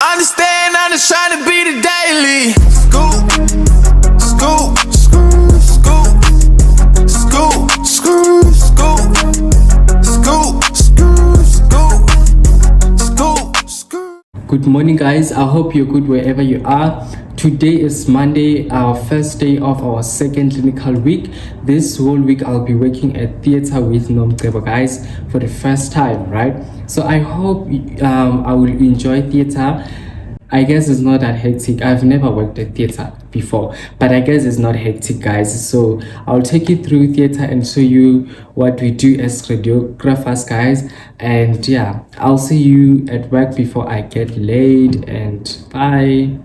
Understand, I'm just trying to be the daily. Scoop, scoop, scoop, scoop, scoop, scoop, scoop, scoop, scoop, scoop, scoop. Good morning, guys. I hope you're good wherever you are. Today is Monday, our first day of our second clinical week. This whole week I'll be working at theater with Nomcebo, guys, for the first time, right? So I hope I will enjoy theater. I guess it's not that hectic. I've never worked at theater before, but I guess it's not hectic, guys. So I'll take you through theater and show you what we do as radiographers, guys. And yeah, I'll see you at work before I get late, and bye.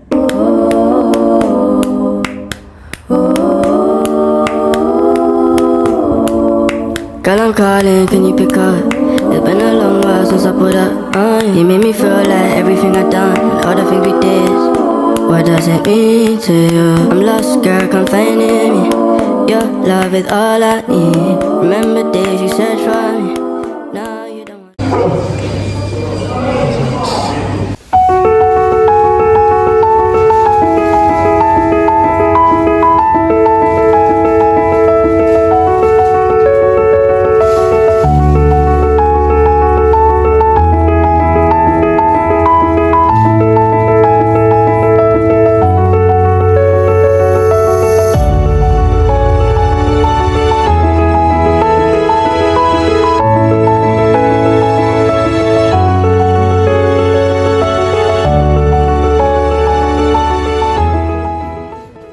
Girl, I'm calling, can you pick up? It's been a long while since I put up on. You made me feel like everything I done, all the things we did. What does it mean to you? I'm lost, girl, come finding me. Your love is all I need. Remember days you said for me. Now you don't want.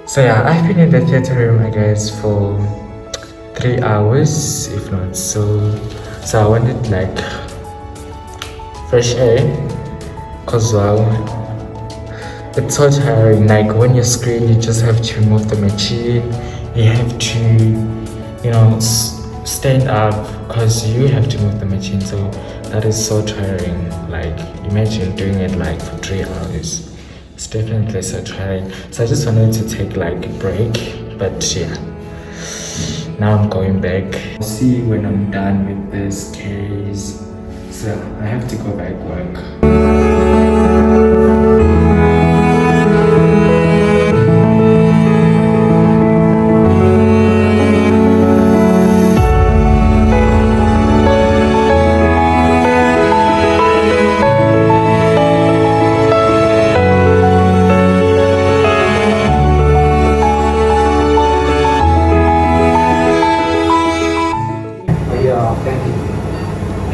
So yeah, I've been in the theater room, I guess, for 3 hours, if not so. So I wanted like fresh air, cause well, it's so tiring. Like when you screen, you just have to move the machine. You have to, you know, stand up, cause you have to move the machine. So that is so tiring. Like imagine doing it like for 3 hours. It's definitely so tiring. So I just wanted to take like a break, but yeah, now I'm going back. I'll see when I'm done with this case. So I have to go back work.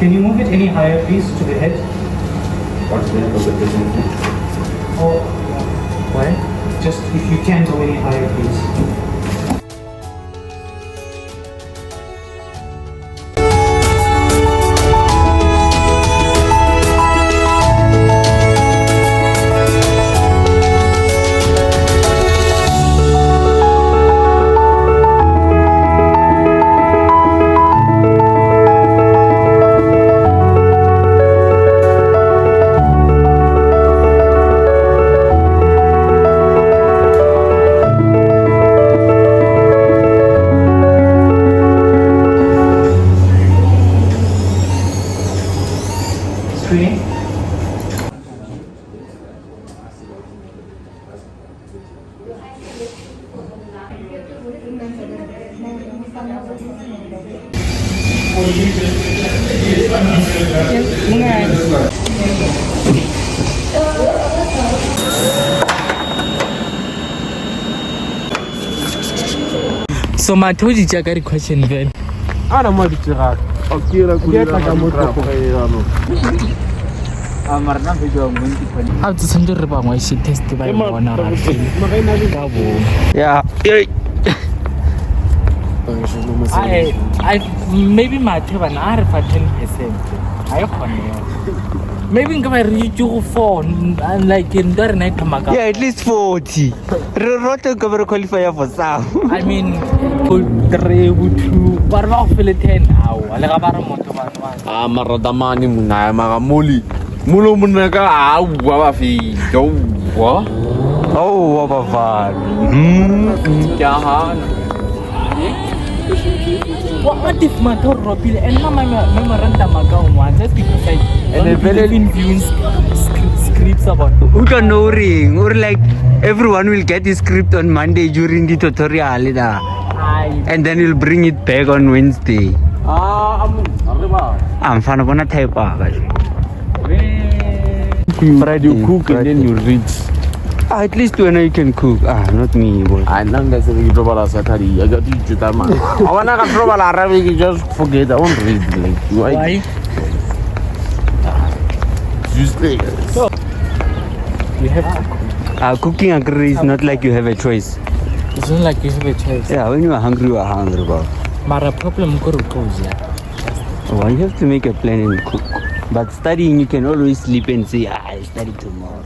Can you move it any higher, please, to the head? What's the name of the patient? Or why? Just if you can go any higher, please. Screening. So my told you I got a question then. I don't want to have. Okay, I'm How to send you about my shit test by one hour. Yeah. I maybe my table are for 10%. I maybe I'm going to reach you phone and like in the night to Maga. Yeah, at least 40. Roto cover qualify for some. I mean, could 3 to but off 10 hours. Like about a motor. Maradamani Muna Maramuli. Mulu Munaga, Wafi. What? Oh, what a fun. What if my door robbil and my memorandum ago one just because I and then very in views scripts about Uka no ring or like everyone will get the script on Monday during the tutorial and then you'll bring it back on Wednesday. I'm fine gonna type Friday you cook and then you read. At least when you can cook. Not me, boy. I know that's a bit of Saturday. I got to teach you that man. I wanna go from Arabic, you just forget. I won't read like why? Tuesday. So you have to cook. Cooking agree is not like you have a choice. It's not like you have a choice. Yeah, when you are hungry, bro. But a problem go close, yeah. Well, you have to make a plan and cook. But studying, you can always sleep and say, I study tomorrow.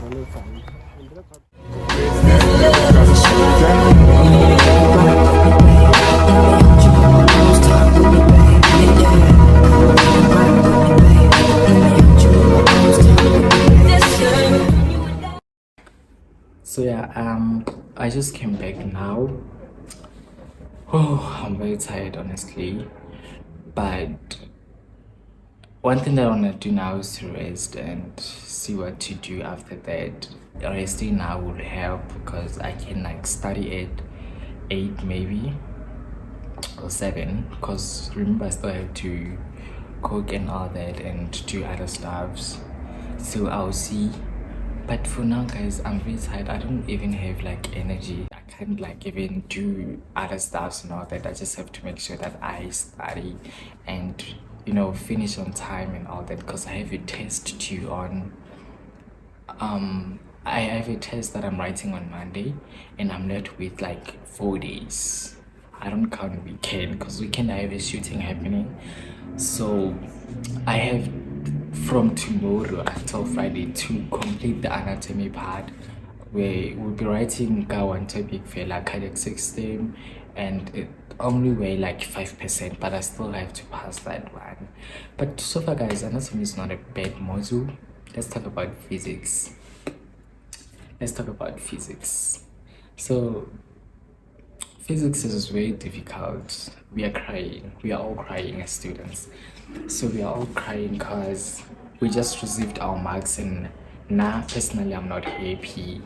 So yeah, I just came back now. Oh, I'm very tired, honestly. But one thing that I want to do now is to rest and see what to do after that. Resting now will help because I can like study at 8 maybe or 7, because remember I still have to cook and all that and do other stuffs. So I'll see. But for now, guys, I'm very tired. I don't even have like energy. I can't like even do other stuffs and all that. I just have to make sure that I study and, you know, finish on time and all that, because I have a test due on I have a test that I'm writing on Monday, and I'm left with like 4 days. I don't count weekend, because weekend I have a shooting happening. So I have from tomorrow until Friday to complete the anatomy part, where we'll be writing one topic for like cardiac system, and it only weigh like 5%, but I still have to pass that one. But so far, guys, anatomy is not a bad module. Let's talk about physics. So physics is very difficult. We are crying. We are all crying as students. So we are all crying because we just received our marks, and now personally I'm not happy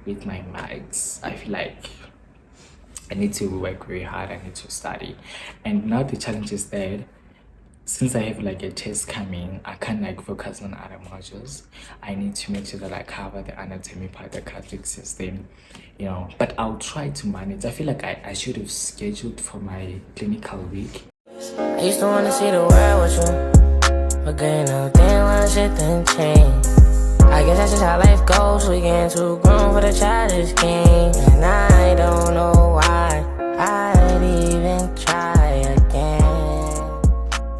with my marks. I feel like I need to work very hard. I need to study. And now the challenge is that since I have like a test coming, I can't like focus on other modules. I need to make sure that I cover the anatomy part, the cardiac system, you know. But I'll try to manage. I feel like I should have scheduled for my clinical week. I used to wanna see the world with you, but girl, you know, damn, why shit done change. I guess that's just how life goes. We getting too grown for the childish game, and I don't know why I'd even try again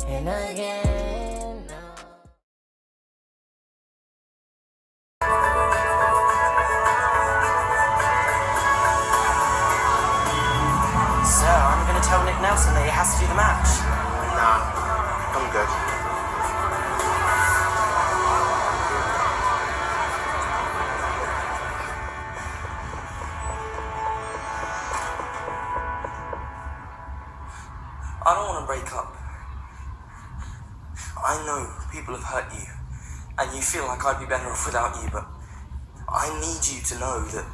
and again. No. So, I'm gonna tell Nick Nelson that he has to do the match. Nah, I'm good. I don't want to break up. I know people have hurt you, and you feel like I'd be better off without you, but I need you to know that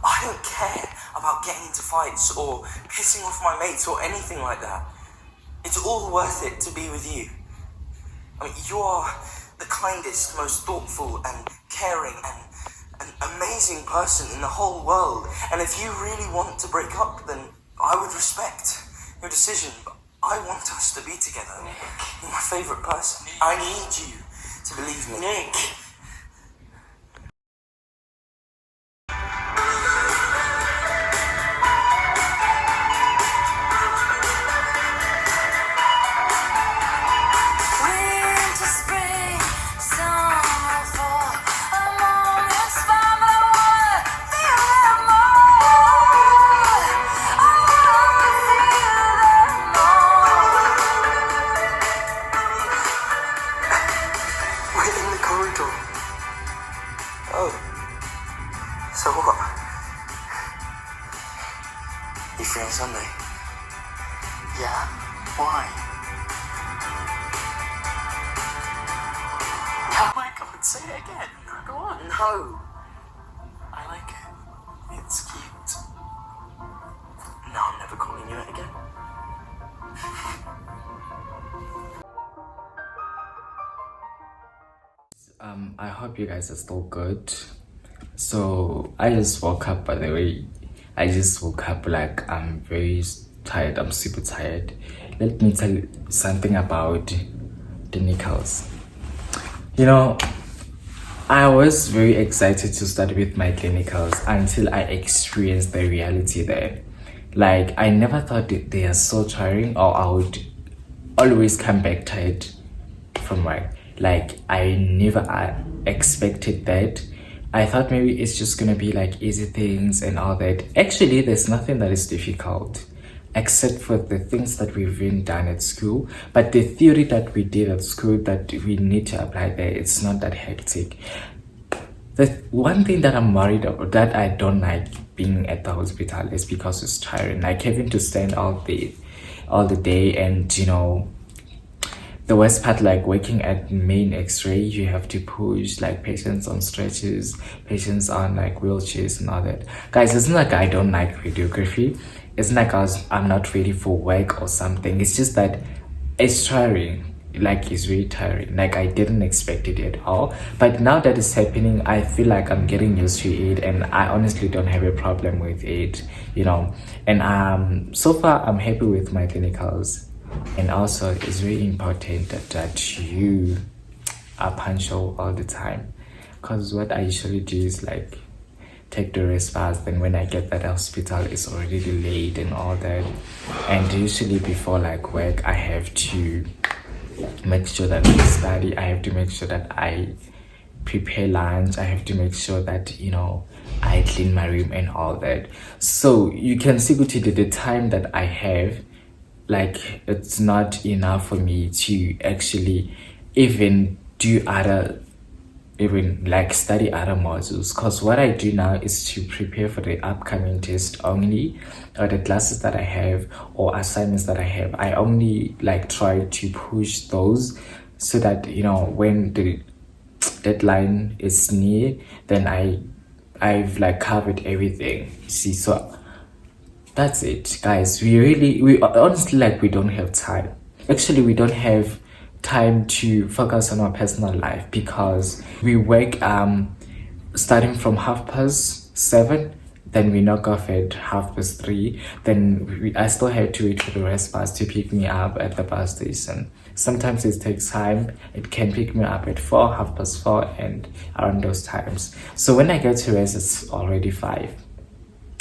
I don't care about getting into fights or pissing off my mates or anything like that. It's all worth it to be with you. I mean, you are the kindest, most thoughtful and caring and an amazing person in the whole world. And if you really want to break up, then I would respect your decision. But I want us to be together. Nick. You're my favourite person. Nick. I need you to believe me. Nick. So what? You free on Sunday? Yeah? Why? Oh my God, say it again. What? No. I like it. It's cute. No, I'm never calling you it again. I hope you guys are still good. So I just woke up, by the way. I just woke up like I'm very tired. I'm super tired. Let me tell you something about clinicals. You know, I was very excited to start with my clinicals until I experienced the reality there. Like, I never thought that they are so tiring, or I would always come back tired from work. Like, I never expected that. I thought maybe it's just gonna be like easy things and all that. Actually, there's nothing that is difficult except for the things that we've been done at school. But the theory that we did at school that we need to apply there, it's not that hectic. The one thing that I'm worried about, that I don't like being at the hospital, is because it's tiring. Like, having to stand all the day, and you know, the worst part, like working at main x-ray, you have to push like patients on stretchers, patients on like wheelchairs and all that. Guys, it's not like I don't like radiography. It's not like I'm not ready for work or something. It's just that it's tiring. Like, it's really tiring. Like, I didn't expect it at all. But now that it's happening, I feel like I'm getting used to it, and I honestly don't have a problem with it, you know. And so far I'm happy with my clinicals. And also, it's really important that you are punctual all the time, because what I usually do is like take the rest fast, then when I get that hospital, it's already delayed and all that. And usually before like work, I have to make sure that I study, I have to make sure that I prepare lunch, I have to make sure that, you know, I clean my room and all that. So you can see the time that I have, like, it's not enough for me to actually even do even like study other modules, because what I do now is to prepare for the upcoming test only, or the classes that I have or assignments that I have. I only like try to push those so that, you know, when the deadline is near, then I've like covered everything. See, so that's it, guys. We honestly, like, we don't have time. Actually, we don't have time to focus on our personal life, because we work starting from 7:30, then we knock off at 3:30. Then I still have to wait for the rest bus to pick me up at the bus station. Sometimes it takes time. It can pick me up at 4, 4:30, and around those times. So when I get to rest, it's already 5.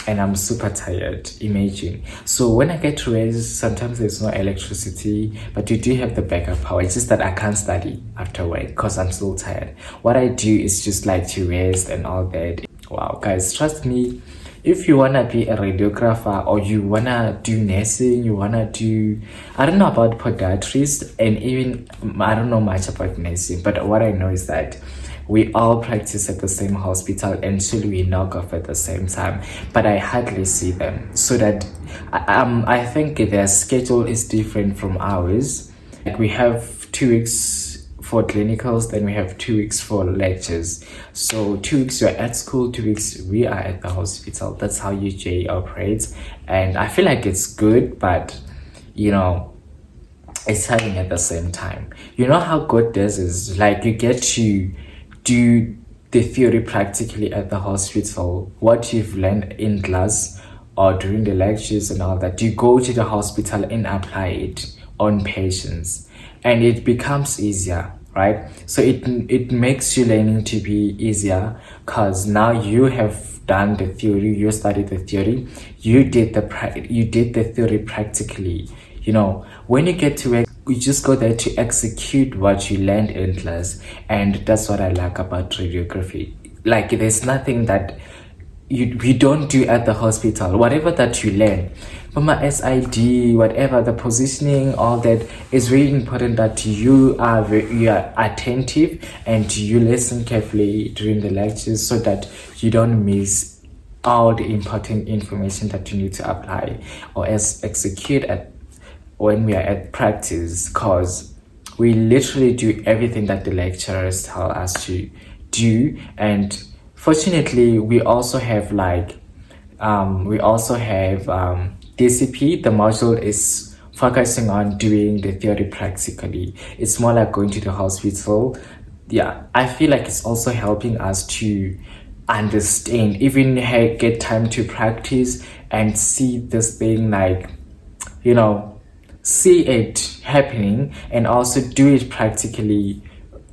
And I'm super tired, imagine. So when I get to rest, sometimes there's no electricity, but you do have the backup power. It's just that I can't study after work because I'm so tired. What I do is just like to rest and all that. Wow, guys, trust me, if you wanna be a radiographer, or you wanna do nursing, you wanna do, I don't know about podiatrist, and even I don't know much about nursing, but what I know is that we all practice at the same hospital until we knock off at the same time, but I hardly see them. So that I think their schedule is different from ours. Like, we have 2 weeks for clinicals, then we have 2 weeks for lectures. So 2 weeks you're at school, 2 weeks we are at the hospital. That's how UJ operates, and I feel like it's good, but you know, it's happening at the same time. You know how good this is? Like, you get to do the theory practically at the hospital. What you've learned in class or during the lectures and all that, you go to the hospital and apply it on patients, and it becomes easier, right? So it makes you learning to be easier, because now you have done the theory, you studied the theory, you did the theory practically. You know, when you get to work, you just go there to execute what you learned in class. And that's what I like about radiography. Like, there's nothing that we don't do at the hospital. Whatever that you learn from a SID, whatever, the positioning, all that, is very important that you are attentive and you listen carefully during the lectures, so that you don't miss all the important information that you need to apply or execute when we are at practice, because we literally do everything that the lecturers tell us to do. And fortunately, we also have DCP. The module is focusing on doing the theory practically. It's more like going to the hospital. Yeah, I feel like it's also helping us to understand, even get time to practice and see this thing, like, see it happening and also do it practically.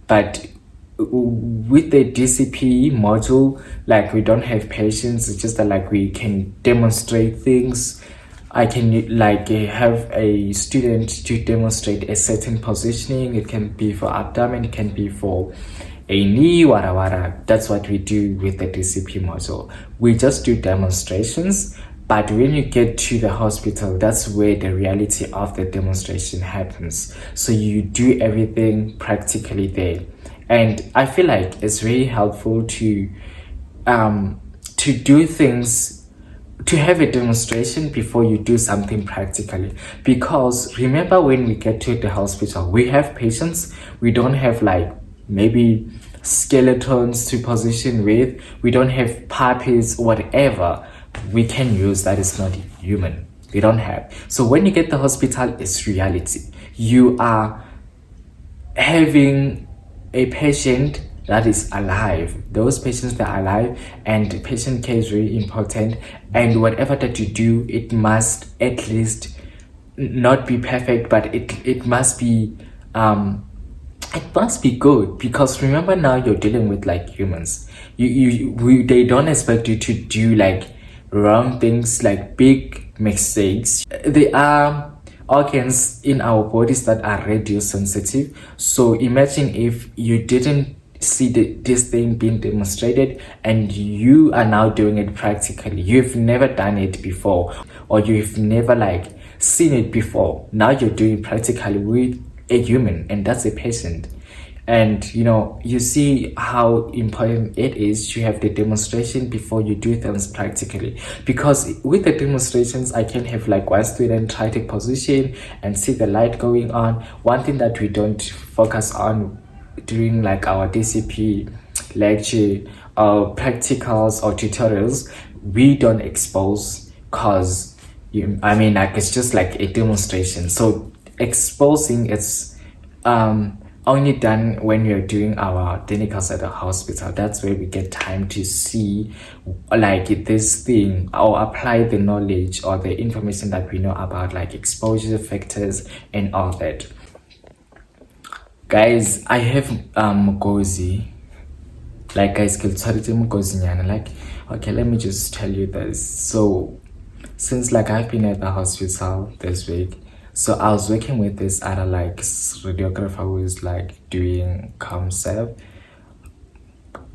But with the DCP module, like, we don't have patience. It's just that, like, we can demonstrate things. I can, like, have a student to demonstrate a certain positioning. It can be for abdomen, it can be for a knee, wara. That's what we do with the DCP module. We just do demonstrations, but when you get to the hospital, that's where the reality of the demonstration happens. So you do everything practically there. And I feel like it's really helpful to do things, to have a demonstration before you do something practically. Because remember, when we get to the hospital, we have patients. We don't have, like, maybe skeletons to position with. We don't have puppies, whatever we can use that is not human. We don't have. So when you get the hospital, it's reality. You are having a patient that is alive. Those patients that are alive, and patient care is really important. And whatever that you do, it must at least not be perfect, but it must be good. Because remember, now you're dealing with, like, humans. They don't expect you to do, like, wrong things, like big mistakes. There are organs in our bodies that are radio sensitive. So imagine if you didn't see this thing being demonstrated and you are now doing it practically. You've never done it before, or you've never, like, seen it before. Now you're doing it practically with a human, and that's a patient. And you see how important it is to have the demonstration before you do things practically. Because with the demonstrations, I can have, like, one student try to position and see the light going on. One thing that we don't focus on during, like, our DCP lecture or practicals or tutorials, we don't expose, because like, it's just like a demonstration. So exposing is only done when we are doing our clinicals at the hospital. That's where we get time to see, like, this thing, or apply the knowledge or the information that we know about, like, exposure factors and all that. Guys, I have Mugozi. Like, guys, like, okay, let me just tell you this. So since, like, I've been at the hospital this week, so I was working with this other, like, radiographer who is, like, doing ComServe,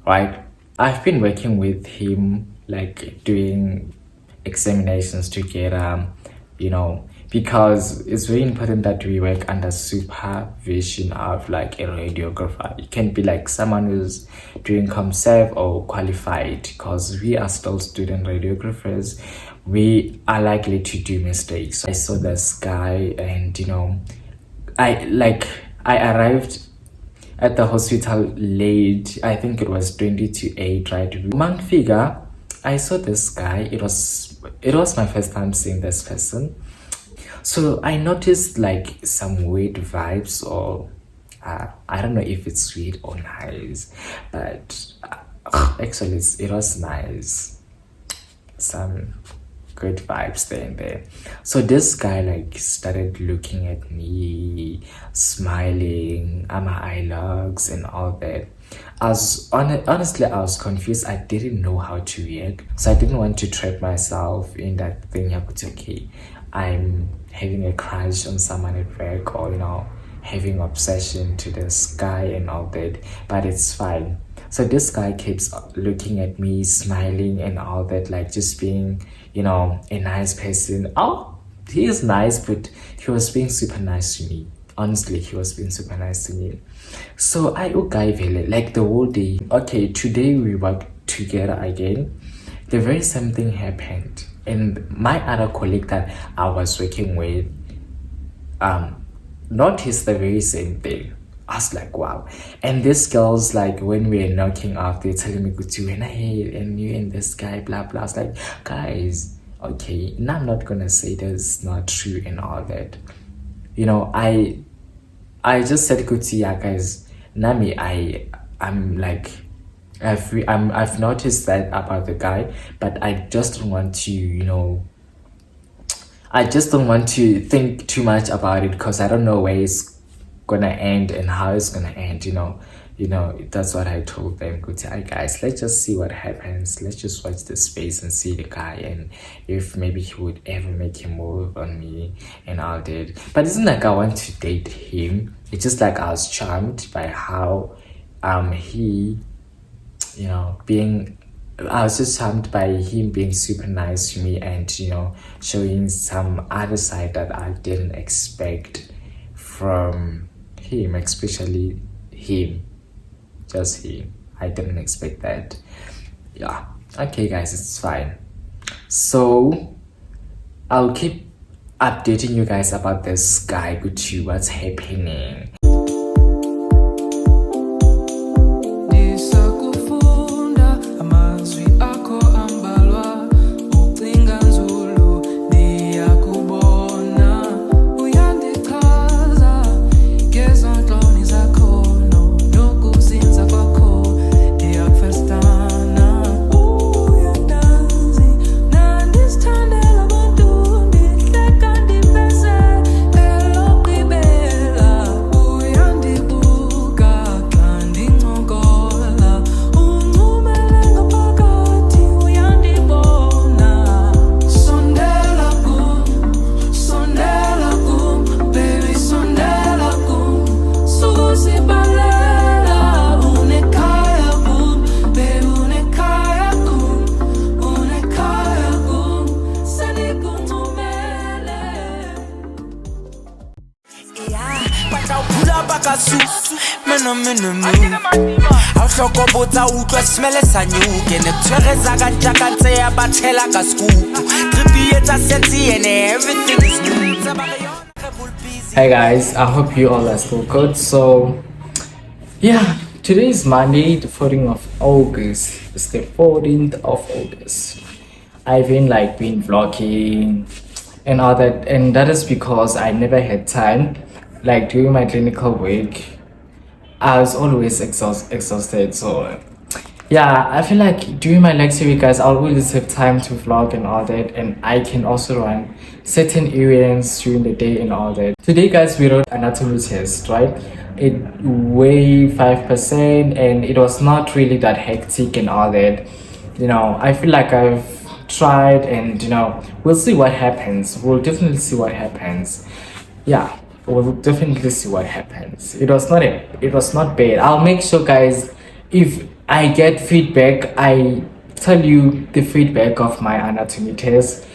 right? I've been working with him, like, doing examinations together, because it's very important that we work under supervision of, like, a radiographer. It can be, like, someone who's doing ComServe or qualified, because we are still student radiographers. We are likely to do mistakes. I saw this guy, and I arrived at the hospital late. I think it was 20 to 8, right? Month figure, I saw this guy. It was my first time seeing this person. So I noticed, like, some weird vibes, or I don't know if it's weird or nice, but actually it was nice. Some good vibes there and there. So this guy, like, started looking at me, smiling, my eye logs and all that. Honestly, I was confused. I didn't know how to react, so I didn't want to trap myself in that thing. But okay, I'm having a crush on someone at work, or having obsession to this guy and all that, but it's fine. So this guy keeps looking at me, smiling and all that, like, just being, a nice person. Oh, he is nice, but he was being super nice to me. Honestly, he was being super nice to me. So I like, the whole day. Okay, today we worked together again. The very same thing happened, and my other colleague that I was working with noticed the very same thing. I was like, wow. And this girl's like, when we were knocking off, they're telling me, Gutu, when I hear and you and this guy, blah, blah. I was like, guys, okay, now I'm not gonna say that's not true and all that. You know, I just said, Gutu, yeah, guys, Nami, I'm like, I've noticed that about the guy, but I just don't want to, you know, I just don't want to think too much about it because I don't know where it's gonna end and how it's gonna end, you know. That's what I told them. Good, guys, let's just see what happens. Let's just watch the space and see the guy, and if maybe he would ever make a move on me and all that. But it's not like I want to date him. It's just like I was charmed by how he, you know, I was just charmed by him being super nice to me and, you know, showing some other side that I didn't expect from him, especially him. Just him. I didn't expect that. Yeah. Okay, guys, it's fine. So I'll keep updating you guys about this guy, Gucci, what's happening. Hey guys, I hope you all are still good. So yeah, today is Monday, the 14th of August. It's the 14th of August. I've been vlogging and all that, and that is because I never had time. Like during my clinical week, I was always exhausted. So yeah, I feel like during my lecture week, guys, I'll always have time to vlog and all that, and I can also run certain errands during the day and all that. Today, guys, we wrote anatomy test, right? It weighed 5% and it was not really that hectic and all that. You know, I feel like I've tried, and you know, we'll see what happens. We'll definitely see what happens. Yeah, we'll definitely see what happens. It was not bad. I'll make sure, guys, if I get feedback, I tell you the feedback of my anatomy test.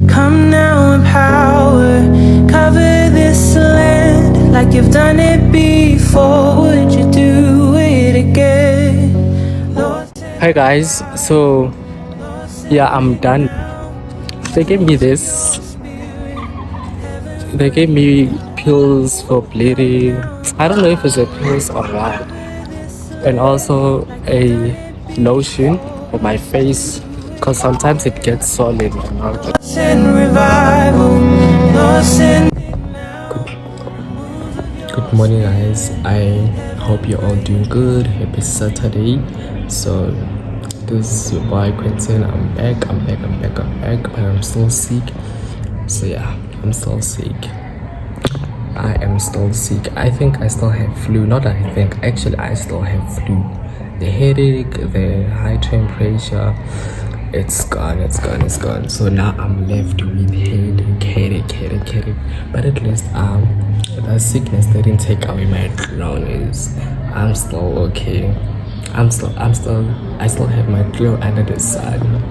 Come now in power, cover this land like you've done it before. Would you do it again? Hi guys, so yeah, I'm done. They gave me this. They gave me pills for bleeding. I don't know if it's a pills or what. And also a lotion for my face, because sometimes it gets solid and all that. Good morning, guys. I hope you're all doing good. Happy Saturday. So this is your boy Quentin. I'm back, but I'm still sick. So yeah, I'm still sick. I am still sick. I think I still have flu. Not I think, actually I still have flu. The headache, the high temperature, it's gone. So now I'm left with headache. But at least the sickness didn't take away my drones. I'm still okay. I still have my glow under the sun.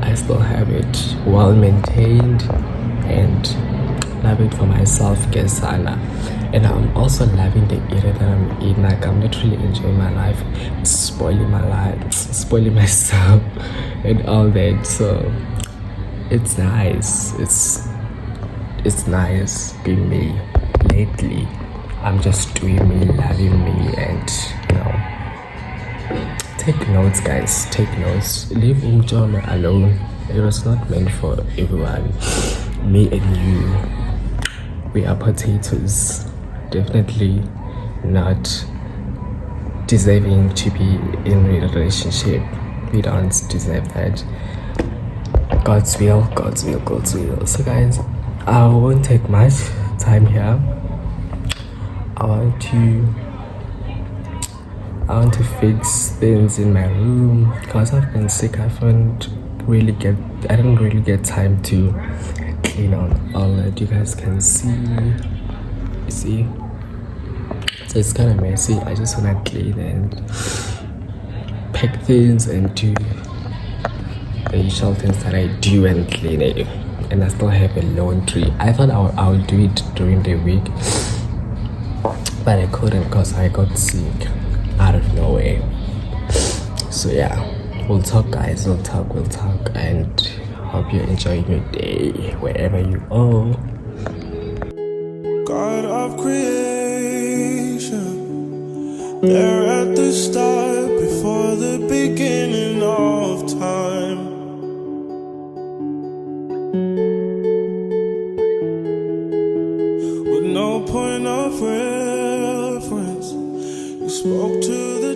I still have it well maintained and love it for myself, Gesana. And I'm also loving the era that I'm in. Like, I'm not really enjoying my life. It's spoiling my life, spoiling myself and all that. So it's nice. It's nice being me. Lately I'm just doing me, loving me, and take notes, guys. Take notes. Leave Umjona alone. It was not meant for everyone. Me and you, we are potatoes. Definitely not deserving to be in a relationship. We don't deserve that. God's will, God's will, God's will. So guys, I won't take much time here. I want to fix things in my room because I've been sick. I didn't really get time to clean on all that. You guys can see. You see? So it's kind of messy. I just want to clean and pack things and do the usual things that I do and clean it. And I still have a laundry. I thought I would do it during the week, but I couldn't because I got sick out of nowhere. So yeah, we'll talk, guys. We'll talk, and hope you're enjoying your day wherever you are. God of creation, there at the start, before the beginning of time. With no point of reference, you spoke to the